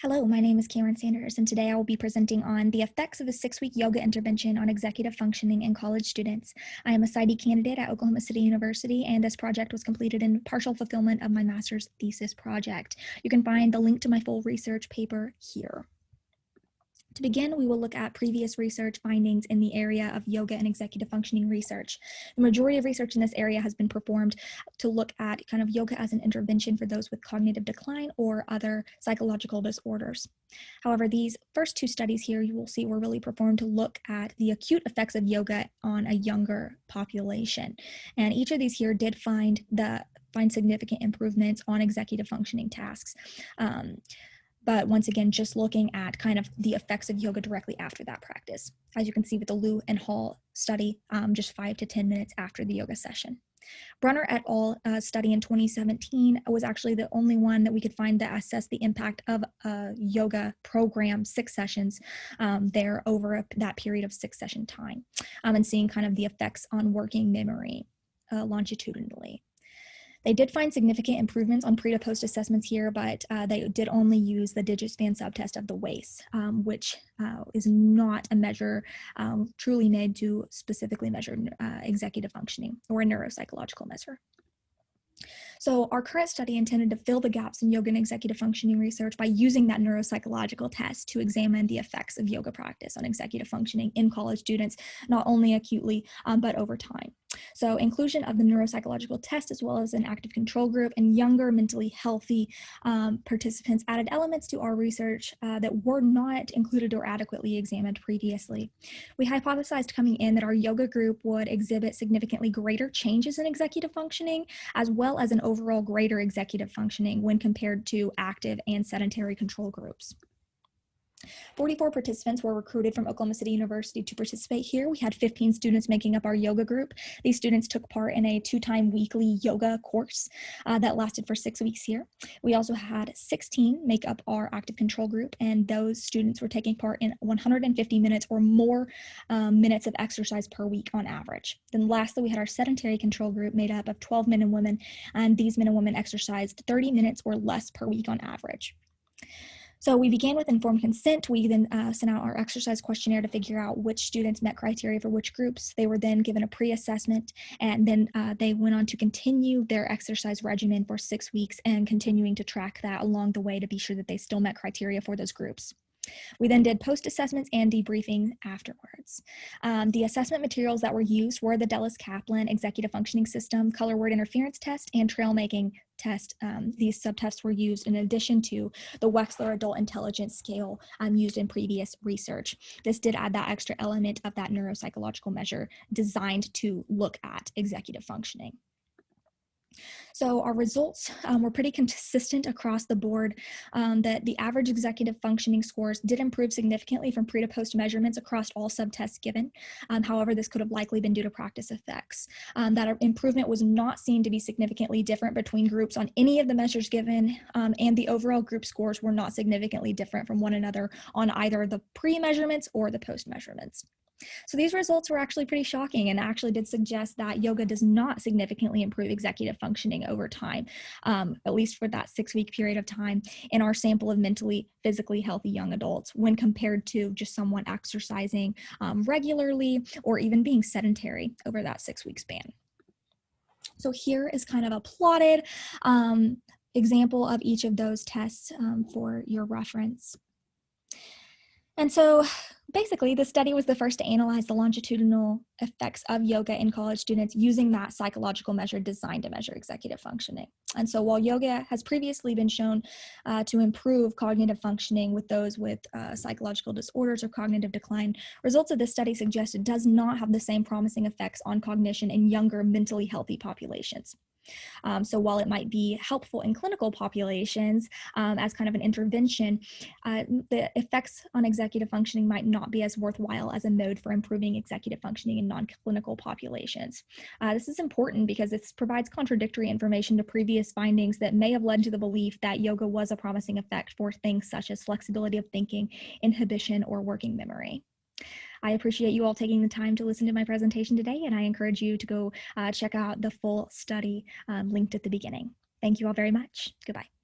Hello, my name is Cameron Sanders, and today I will be presenting on the effects of a 6-week yoga intervention on executive functioning in college students. I am a PsyD candidate at Oklahoma City University, and this project was completed in partial fulfillment of my master's thesis project. You can find the link to my full research paper here. To begin, we will look at previous research findings in the area of yoga and executive functioning research. The majority of research in this area has been performed to look at kind of yoga as an intervention for those with cognitive decline or other psychological disorders. However, these first two studies here you will see were really performed to look at the acute effects of yoga on a younger population. And each of these here did find significant improvements on executive functioning tasks. But once again, just looking at kind of the effects of yoga directly after that practice. As you can see with the Liu and Hall study, just 5 to 10 minutes after the yoga session. Brunner et al. Study in 2017 was actually the only one that we could find that assessed the impact of a yoga program, 6 sessions there over that period of 6-session time, and seeing kind of the effects on working memory longitudinally. They did find significant improvements on pre to post assessments here, but they did only use the digit span subtest of the WAIS, which is not a measure truly made to specifically measure executive functioning or a neuropsychological measure. So our current study intended to fill the gaps in yoga and executive functioning research by using that neuropsychological test to examine the effects of yoga practice on executive functioning in college students, not only acutely, but over time. So inclusion of the neuropsychological test as well as an active control group and younger mentally healthy participants added elements to our research that were not included or adequately examined previously. We hypothesized coming in that our yoga group would exhibit significantly greater changes in executive functioning as well as an overall greater executive functioning when compared to active and sedentary control groups. 44 participants were recruited from Oklahoma City University to participate here. We had 15 students making up our yoga group. These students took part in a 2-time weekly yoga course that lasted for 6 weeks here. We also had 16 make up our active control group, and those students were taking part in 150 minutes or more minutes of exercise per week on average. Then lastly, we had our sedentary control group made up of 12 men and women, and these men and women exercised 30 minutes or less per week on average. So we began with informed consent. We then sent out our exercise questionnaire to figure out which students met criteria for which groups. They were then given a pre-assessment, and then they went on to continue their exercise regimen for 6 weeks and continuing to track that along the way to be sure that they still met criteria for those groups. We then did post-assessments and debriefing afterwards. The assessment materials that were used were the Dallas-Kaplan Executive Functioning System, Color Word Interference Test, and Trail Making Test. These subtests were used in addition to the Wechsler Adult Intelligence Scale used in previous research. This did add that extra element of that neuropsychological measure designed to look at executive functioning. So our results were pretty consistent across the board, that the average executive functioning scores did improve significantly from pre to post measurements across all subtests given. However, this could have likely been due to practice effects. That improvement was not seen to be significantly different between groups on any of the measures given, and the overall group scores were not significantly different from one another on either the pre-measurements or the post-measurements. So these results were actually pretty shocking and actually did suggest that yoga does not significantly improve executive functioning over time, at least for that 6-week period of time in our sample of mentally, physically healthy young adults when compared to just someone exercising regularly or even being sedentary over that 6-week span. So here is kind of a plotted example of each of those tests for your reference. And so basically, the study was the first to analyze the longitudinal effects of yoga in college students using that psychological measure designed to measure executive functioning. And so while yoga has previously been shown to improve cognitive functioning with those with psychological disorders or cognitive decline, results of this study suggest it does not have the same promising effects on cognition in younger mentally healthy populations. So while it might be helpful in clinical populations as kind of an intervention, the effects on executive functioning might not be as worthwhile as a mode for improving executive functioning in non-clinical populations. This is important because this provides contradictory information to previous findings that may have led to the belief that yoga was a promising effect for things such as flexibility of thinking, inhibition, or working memory. I appreciate you all taking the time to listen to my presentation today, and I encourage you to go check out the full study linked at the beginning. Thank you all very much. Goodbye.